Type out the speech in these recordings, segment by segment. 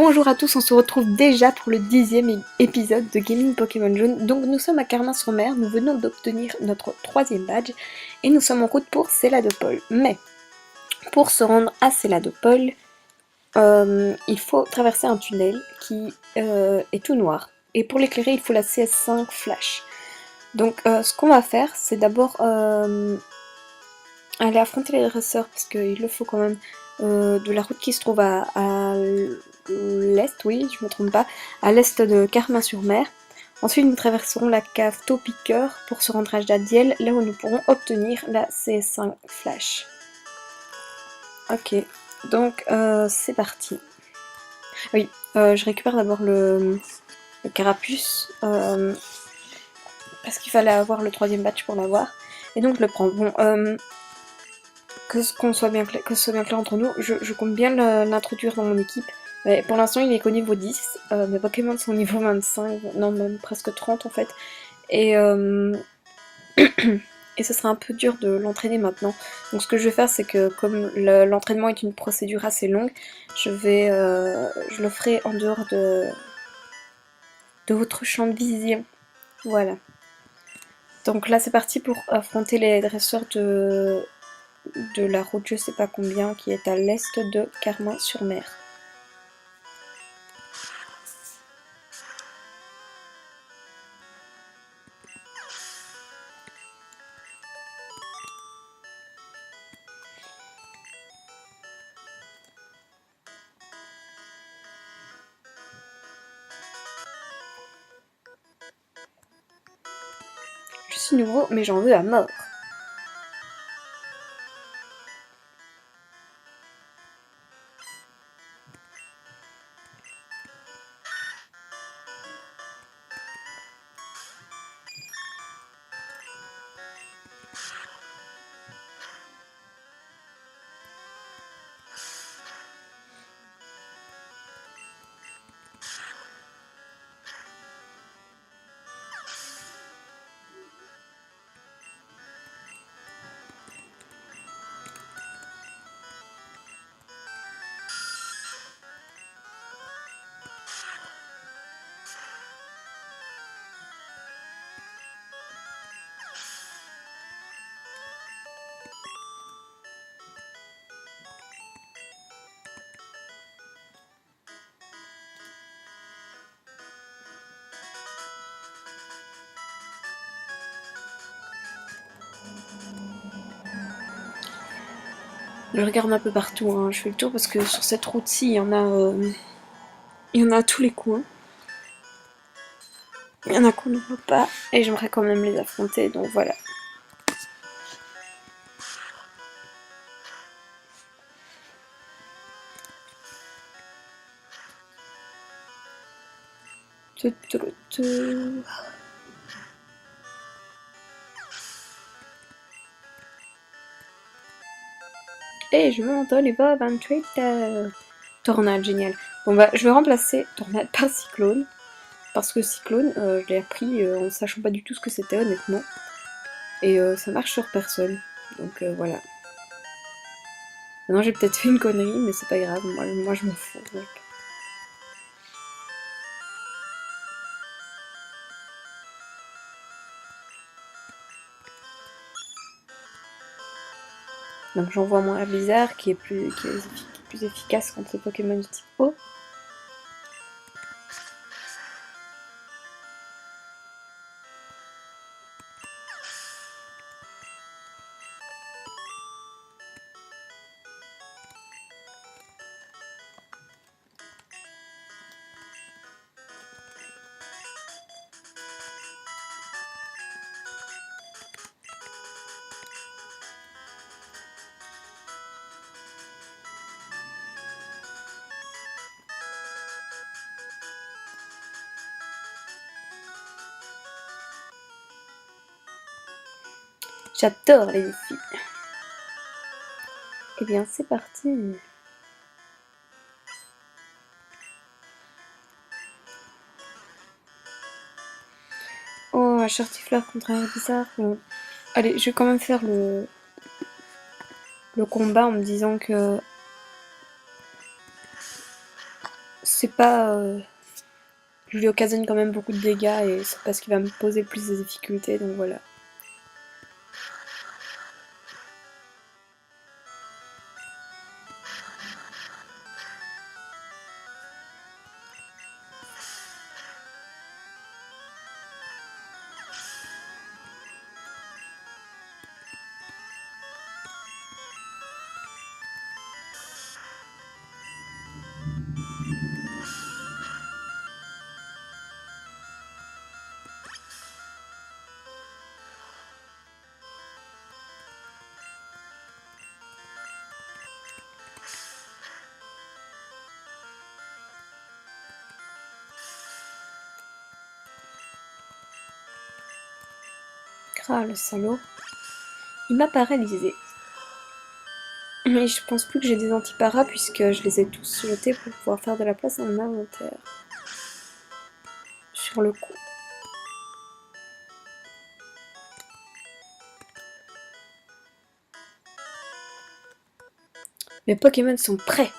Bonjour à tous, on se retrouve déjà pour le 10e épisode de Gaming Pokémon Jaune. Donc nous sommes à Carmin-sur-Mer, nous venons d'obtenir notre 3e badge et nous sommes en route pour Céladopol. Mais pour se rendre à Céladopol, il faut traverser un tunnel qui est tout noir. Et pour l'éclairer, il faut la CS5 Flash. Donc ce qu'on va faire, c'est d'abord aller affronter les dresseurs parce qu'il le faut quand même. De la route qui se trouve à l'est, oui, je me trompe pas, à l'est de Carmin-sur-Mer. Ensuite, nous traverserons la cave Taupiqueur pour se rendre à Jadiel, là où nous pourrons obtenir la CS5 Flash. Ok, donc c'est parti. Oui, je récupère d'abord le carapuce, parce qu'il fallait avoir le 3e badge pour l'avoir, et donc je le prends. Bon, que ce soit bien clair entre nous, je compte bien l'introduire dans mon équipe. Mais pour l'instant, il est qu'au niveau 10. Mes Pokémon sont au niveau 25, non, même presque 30 en fait. Et, et ce sera un peu dur de l'entraîner maintenant. Donc ce que je vais faire, c'est que comme l'entraînement est une procédure assez longue, je le ferai en dehors de votre champ de vision. Voilà. Donc là, c'est parti pour affronter les dresseurs de la route je sais pas combien qui est à l'est de Carmin-sur-Mer. Je suis nouveau mais j'en veux à mort. Je regarde un peu partout, hein. Je fais le tour parce que sur cette route-ci, il y en a à tous les coins. Il y en a qu'on ne voit pas et j'aimerais quand même les affronter, donc voilà. Et je monte au niveau 28. Tornade, génial. Bon bah, je vais remplacer Tornade par Cyclone. Parce que Cyclone, je l'ai appris en sachant pas du tout ce que c'était, honnêtement. Et ça marche sur personne. Donc voilà. Maintenant j'ai peut-être fait une connerie, mais c'est pas grave, moi je m'en fous. Donc j'envoie mon air bizarre qui est plus efficace contre les Pokémon de type eau. J'adore les défis. Eh bien c'est parti. Oh, un Chartifleur contre un bizarre. Bon. Allez, je vais quand même faire le combat en me disant que c'est pas... je lui occasionne quand même beaucoup de dégâts et c'est parce qu'il va me poser plus de difficultés, donc voilà. Ah, le salaud. Il m'a paralysé. Mais je pense plus que j'ai des antiparas puisque je les ai tous jetés pour pouvoir faire de la place dans mon inventaire. Sur le coup. Mes Pokémon sont prêts.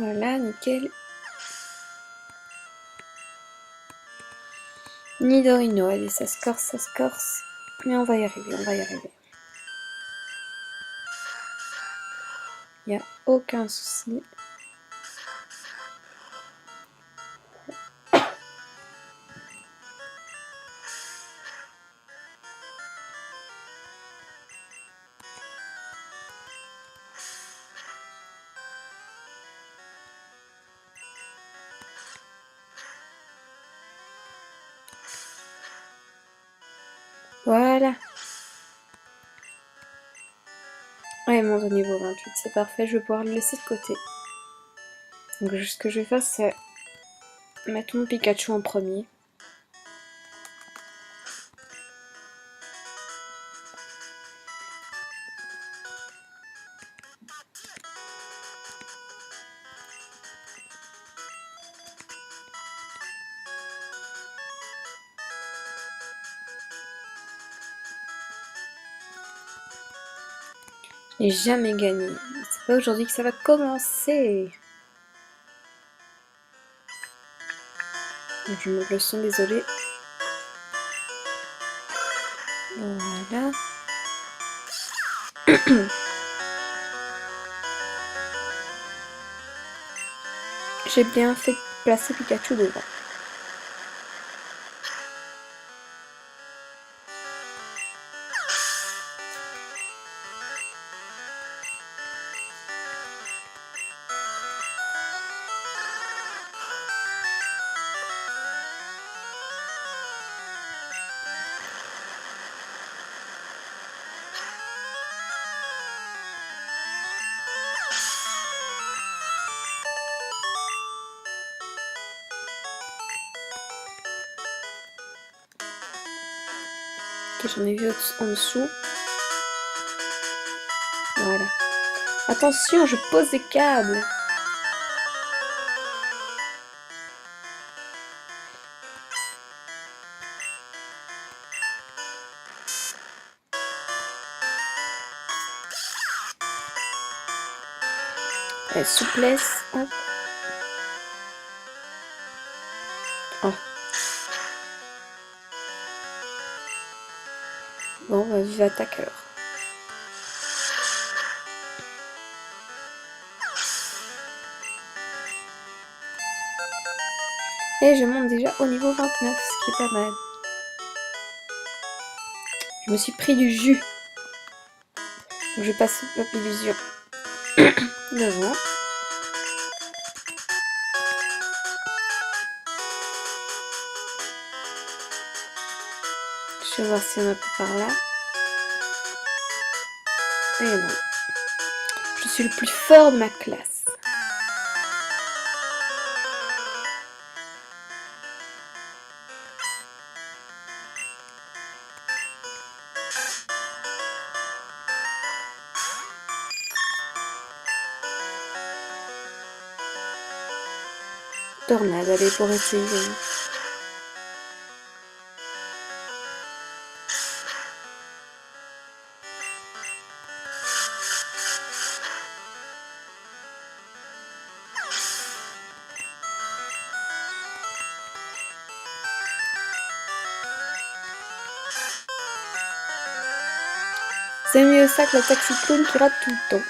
Voilà, nickel. Nidorino, allez, ça se corse, ça se corse. Mais on va y arriver, on va y arriver. Il n'y a aucun souci. Voilà. Ouais, mon au niveau 28, c'est parfait, je vais pouvoir le laisser de côté. Donc ce que je vais faire, c'est mettre mon Pikachu en premier. Je n'ai jamais gagné. C'est pas aujourd'hui que ça va commencer. Je me le son, désolé. Voilà. J'ai bien fait de placer Pikachu devant. Ok, j'en ai vu en dessous. Voilà. Attention, je pose des câbles. Souplesse. Hop. Oh. Bon, bah, vive attaque alors. Et je monte déjà au niveau 29, ce qui est pas mal. Je me suis pris du jus. Donc je passe Pop Illusion devant. Je vais voir si on a pas par là. Et non. Je suis le plus fort de ma classe. Tornade, allez, pour essayer. C'est mieux ça que l'attaque cyclone qui rate tout le temps.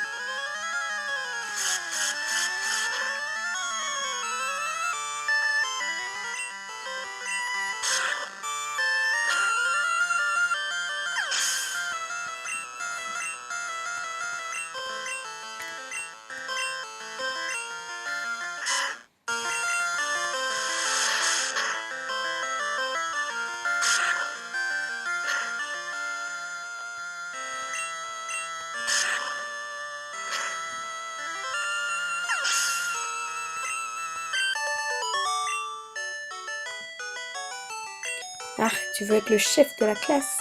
Ah, tu veux être le chef de la classe?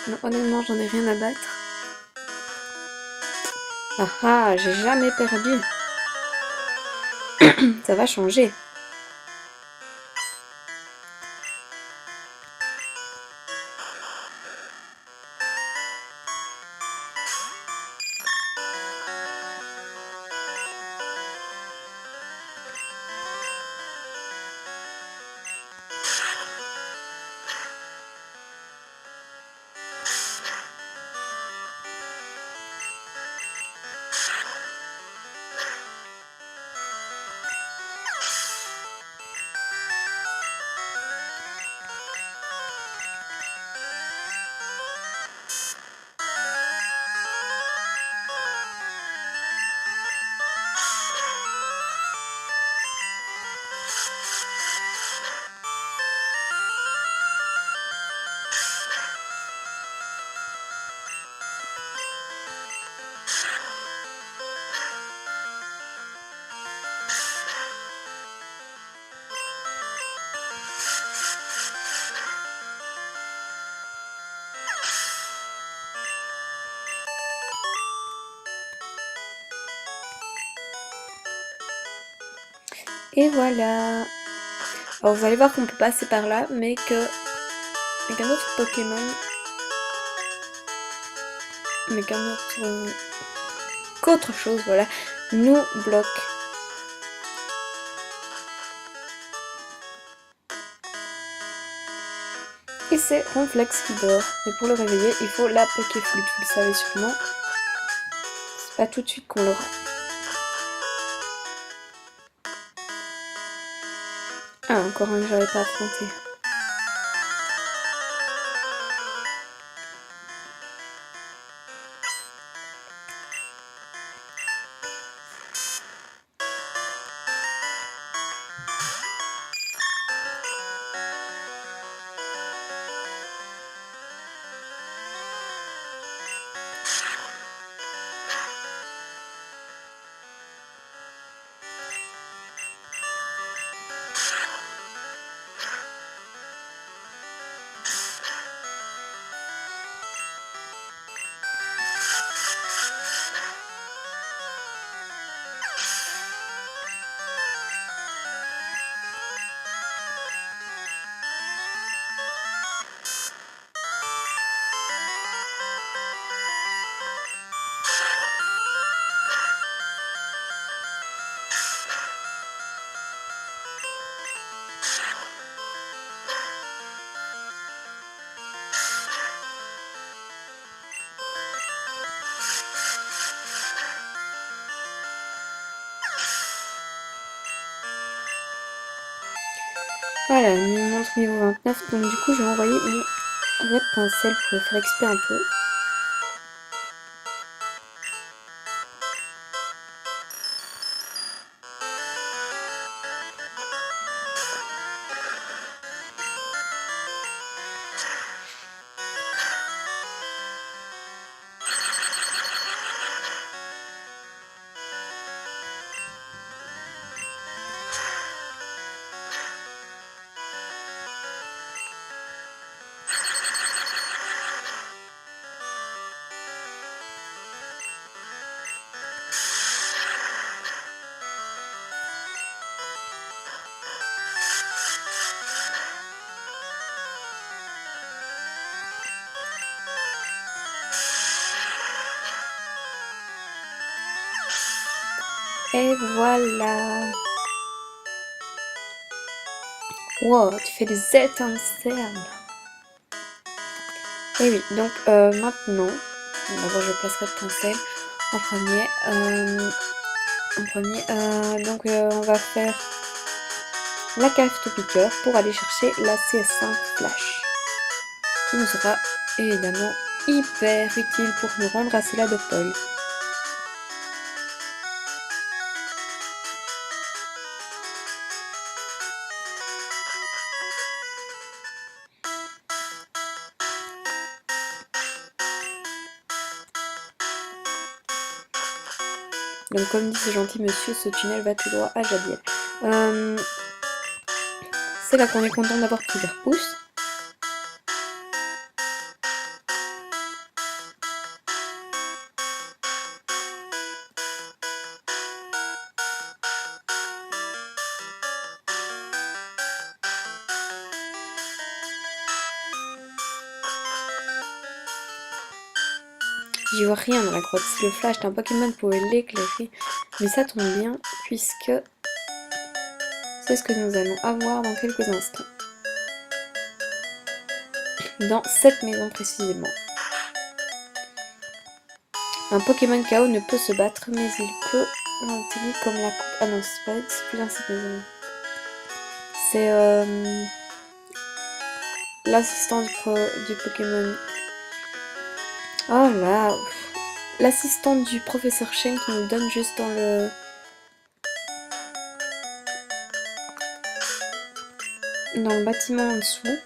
Non, honnêtement, j'en ai rien à battre. Ah ah, j'ai jamais perdu. Ça va changer. Et voilà. Alors vous allez voir qu'on peut passer par là, mais que avec un autre Pokémon, mais qu'un autre, qu'autre chose, voilà, nous bloque. Et c'est Ronflex qui dort. Et pour le réveiller, il faut la Pokéflûte, vous le savez sûrement. C'est pas tout de suite qu'on l'aura. Ah, encore un que j'avais pas affronté. Voilà, il me montre niveau 29, donc du coup je vais envoyer mon red pincel pour le faire exprès un peu. Et voilà. Wow, tu fais des étincelles. Et oui, donc maintenant, d'abord je placerai le pincel en premier. Donc on va faire la cave Topiqueur pour aller chercher la CS5 Flash, qui nous sera évidemment hyper utile pour nous rendre à Céladopol. Donc comme dit ce gentil monsieur, ce tunnel va tout droit à Jadiel. C'est là qu'on est content d'avoir pris des repousses. J'y vois rien dans la grotte. Si le flash d'un Pokémon pouvait l'éclairer, mais ça tombe bien puisque c'est ce que nous allons avoir dans quelques instants. Dans cette maison précisément. Un Pokémon KO ne peut se battre, mais il peut une technique comme la coupe. Ah non, c'est plus dans cette maison. C'est l'assistant du Pokémon. Oh là, l'assistant du professeur Shen qui nous donne juste dans le bâtiment en dessous.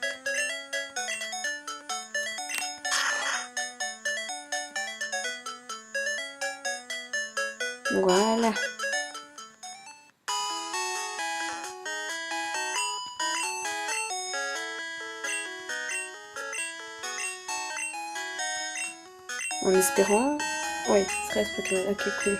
Voilà. En espérant... Oui, stress Pokémon. Ok, cool.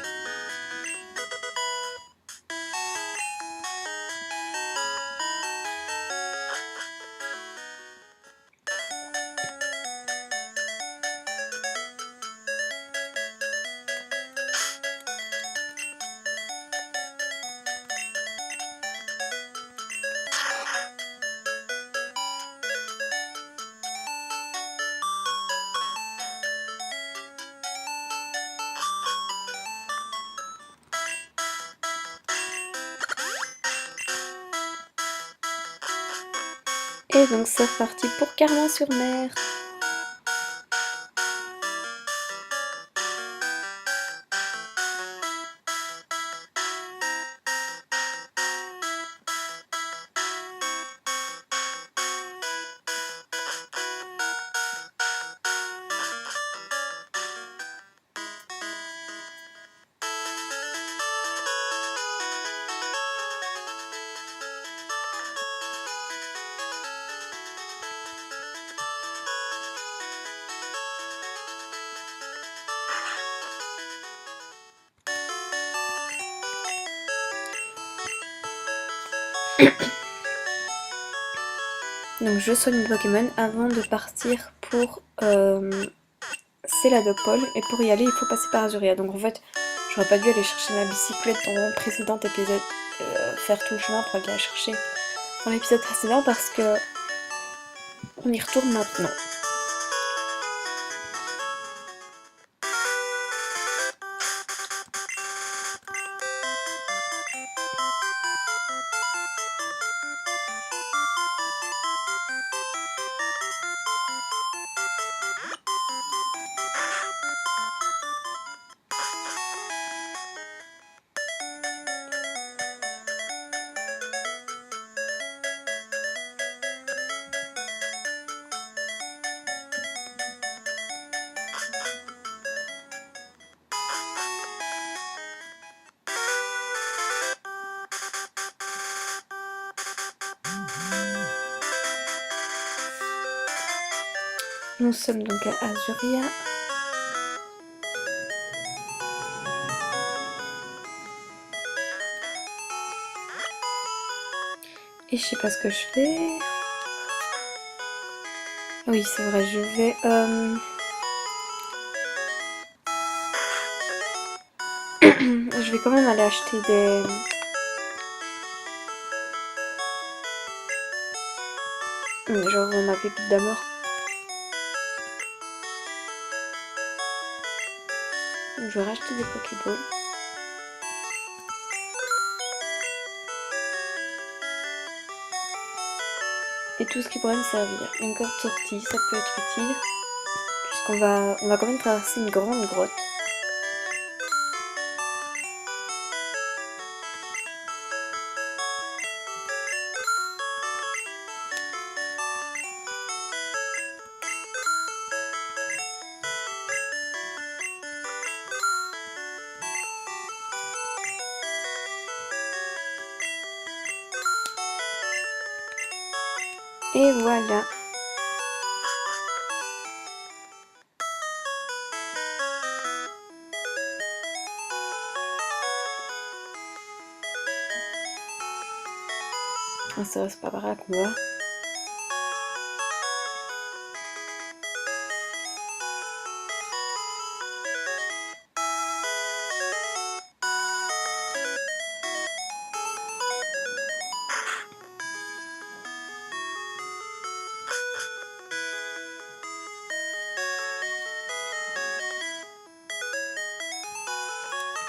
Et donc c'est reparti pour Carmin-sur-Mer. Donc je soigne mes Pokémon avant de partir pour Céladopol. Et pour y aller, il faut passer par Azuria. Donc en fait, j'aurais pas dû aller chercher ma bicyclette dans mon précédent épisode, faire tout le chemin pour aller la chercher dans l'épisode précédent parce que on y retourne maintenant. Nous sommes donc à Azuria. Et je sais pas ce que je fais. Oui, c'est vrai, je vais... je vais quand même aller acheter des... Genre ma pépite d'amour. Je vais racheter des Pokéballs. Et tout ce qui pourrait me servir. Une corde sortie, ça peut être utile. On va quand même traverser une grande grotte. Et voilà. Ça c'est pas par là qu'on va.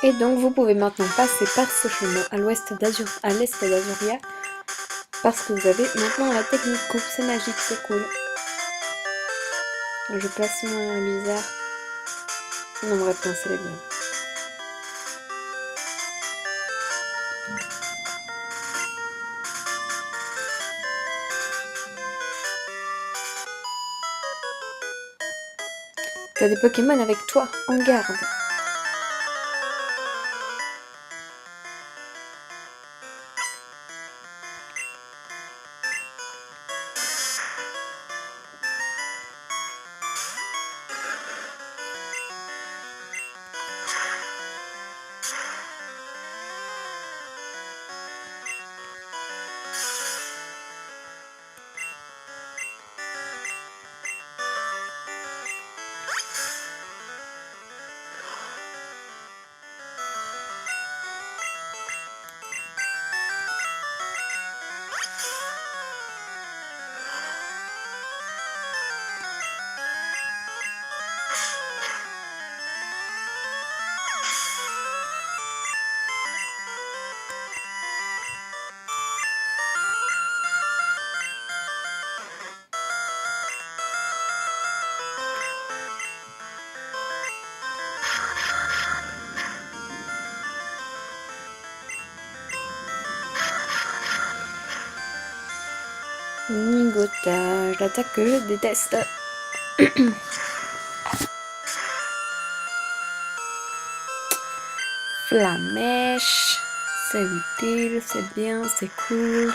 Et donc vous pouvez maintenant passer par ce chemin à l'est d'Azuria parce que vous avez maintenant la technique coupe, c'est magique, c'est cool. Je place mon bizarre. Non bref, non, c'est bien. T'as des Pokémon avec toi, en garde. Nigotage, l'attaque que je déteste. Flamèche, c'est utile, c'est bien, c'est cool.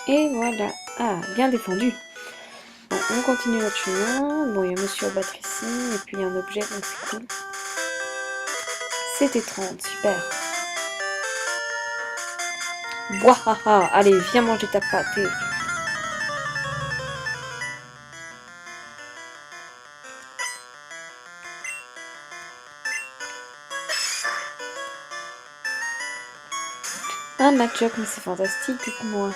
Et voilà. Ah, bien défendu. Bon, on continue notre chemin. Bon, il y a un monsieur à battre ici, et puis il y a un objet, donc c'est cool. C'était 30, super. Wahaha, allez, viens manger ta pâtée. Un match-up, mais c'est fantastique, dites-moi.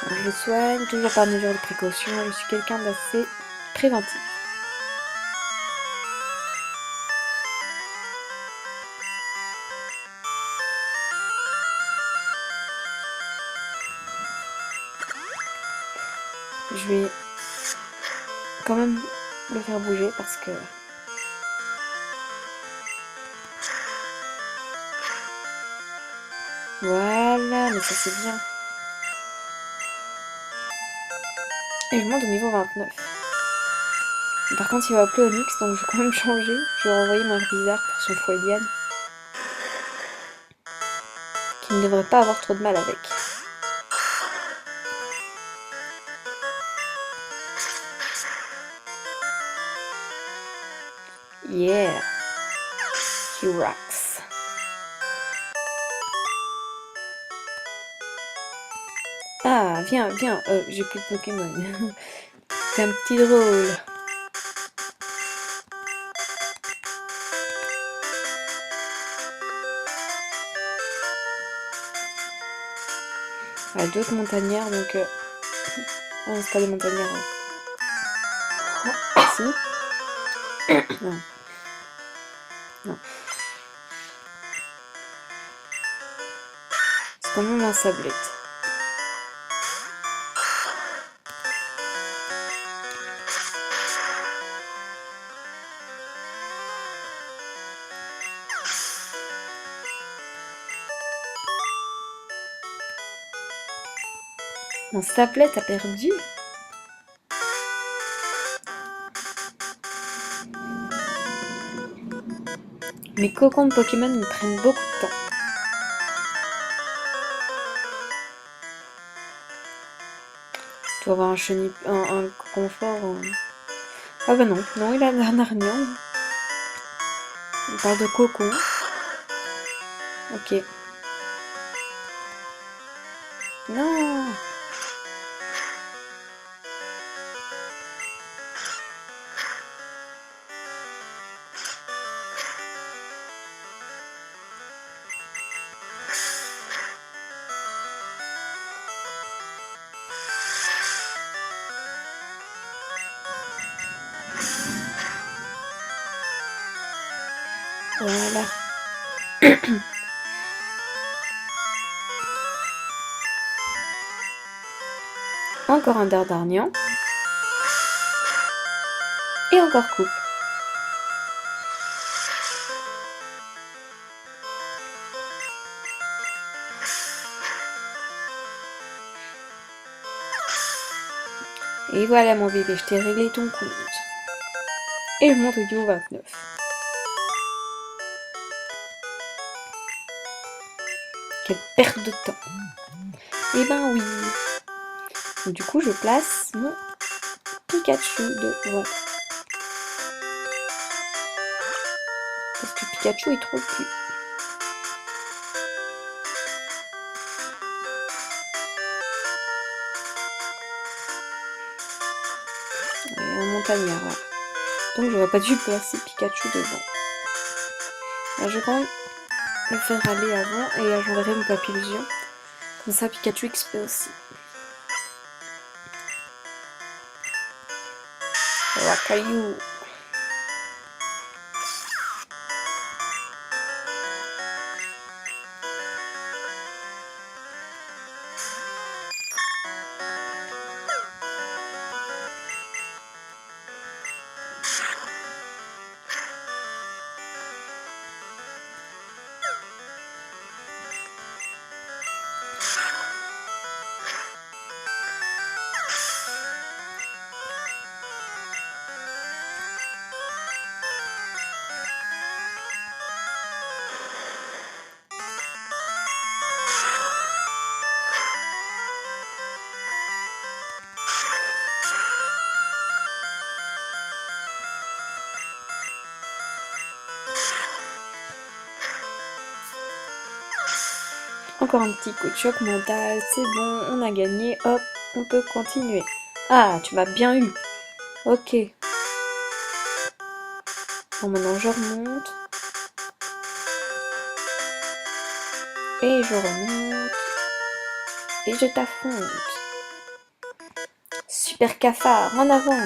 Alors, je soigne, toujours par mesure de précaution, je suis quelqu'un d'assez préventif. Je vais quand même le faire bouger parce que... Voilà, mais ça c'est bien. Et je monte au niveau 29. Par contre, il va appeler Onyx, donc je vais quand même changer. Je vais renvoyer mon Herbizarre pour son Fouetlian. Qui ne devrait pas avoir trop de mal avec. Yeah! He rocks. Ah, viens, viens. J'ai plus de Pokémon. C'est un petit drôle. Ah, d'autres montagnards, donc... Ah, c'est pas des montagnards. Hein. Si? Non. Non. C'est quand même un sablette. Mon sablette a perdu? Mes cocons de Pokémon me prennent beaucoup de temps. Tu dois avoir un chenille... un cocon fort... Ah bah non, non, il a un hargnant. On parle de cocon. Ok. Non! Voilà. Encore un Dardarnian. Et encore coupe. Et voilà mon bébé, je t'ai réglé ton compte. Et je monte au niveau 29. Quelle perte de temps. Eh ben oui. Du coup, je place mon Pikachu devant. Parce que Pikachu est trop cul. Et un montagnard là. Donc j'aurais pas dû placer Pikachu devant. Là, je vais quand même le faire aller avant et j'enverrai mon papillusion. Comme ça, Pikachu XP aussi. Rakaillou. Encore un petit coup de choc mental, c'est bon, on a gagné, hop, on peut continuer. Ah, tu m'as bien eu. Ok. Bon, maintenant je remonte. Et je remonte. Et je t'affronte. Super cafard, en avant.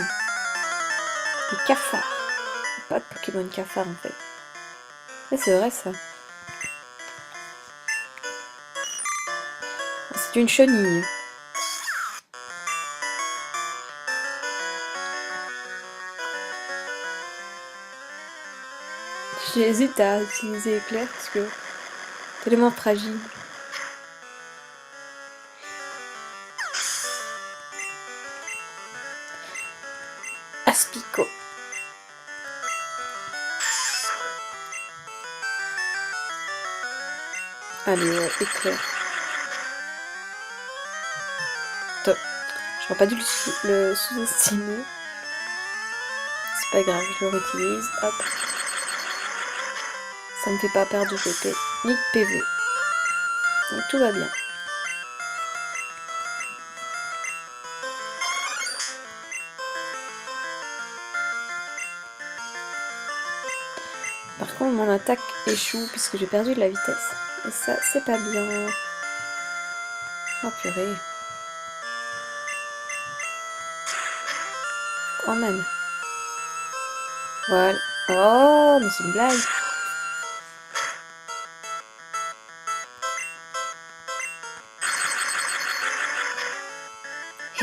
Les cafards. Pas de Pokémon cafard en fait. Mais c'est vrai ça. C'est une chenille. J'hésite à utiliser éclair parce que tellement fragile. Aspico. Allez, ouais, éclair. Top. J'aurais pas dû le sous-estimer. C'est pas grave, je le réutilise. Hop. Ça me fait pas perdre de PP, ni de PV. Donc tout va bien. Par contre, mon attaque échoue puisque j'ai perdu de la vitesse. Et ça, c'est pas bien. Oh purée. Quand même. Voilà. Oh, mais c'est une blague.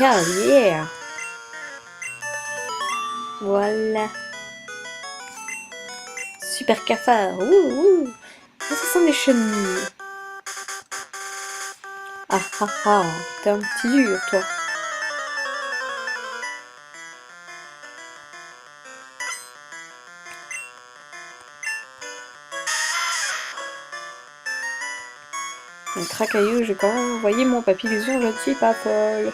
Hell yeah. Voilà. Super cafard. Ouh. Ça sent des chenilles. Ah ah ah. T'es un petit dur, toi. Un cracailleux, j'ai quand même envoyé mon papillusion, je ne suis pas folle.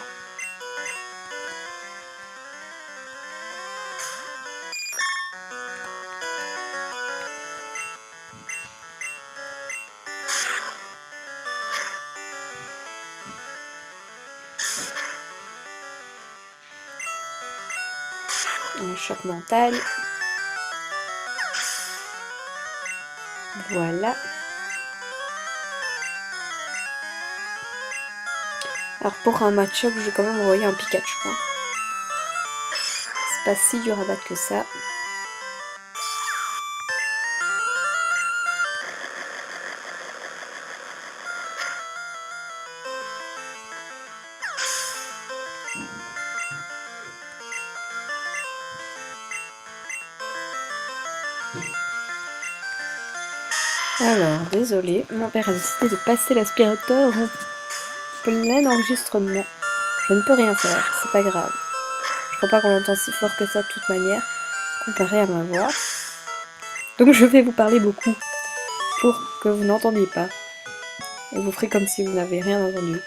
Un choc mental. Voilà. Alors pour un match-up, j'ai quand même envoyé un Pikachu. Hein. C'est pas si dur à battre que ça. Alors, désolé, mon père a décidé de passer l'aspirateur en plein enregistrement. Je ne peux rien faire, c'est pas grave. Je crois pas qu'on l'entend si fort que ça de toute manière, comparé à ma voix. Donc je vais vous parler beaucoup, pour que vous n'entendiez pas. Et vous ferez comme si vous n'avez rien entendu.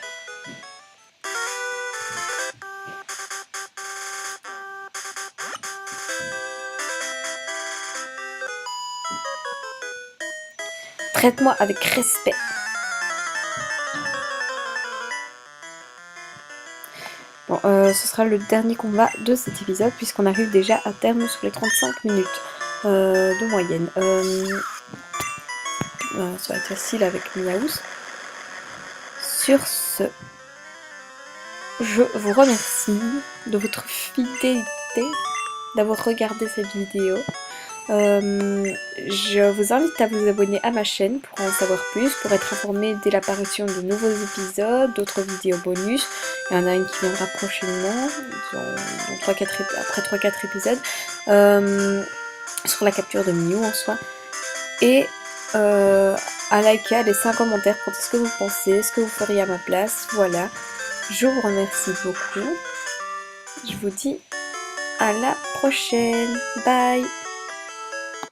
Traite-moi avec respect. Bon, ce sera le dernier combat de cet épisode, puisqu'on arrive déjà à terme sur les 35 minutes de moyenne. Ça va être facile avec Miaous. Sur ce, je vous remercie de votre fidélité, d'avoir regardé cette vidéo. Je vous invite à vous abonner à ma chaîne pour en savoir plus, pour être informé dès l'apparition de nouveaux épisodes, d'autres vidéos bonus. Il y en a une qui viendra prochainement, après 3-4 épisodes, sur la capture de Mew en soi. Et à liker, à laisser un commentaire pour dire ce que vous pensez, ce que vous feriez à ma place. Voilà, je vous remercie beaucoup. Je vous dis à la prochaine. Bye.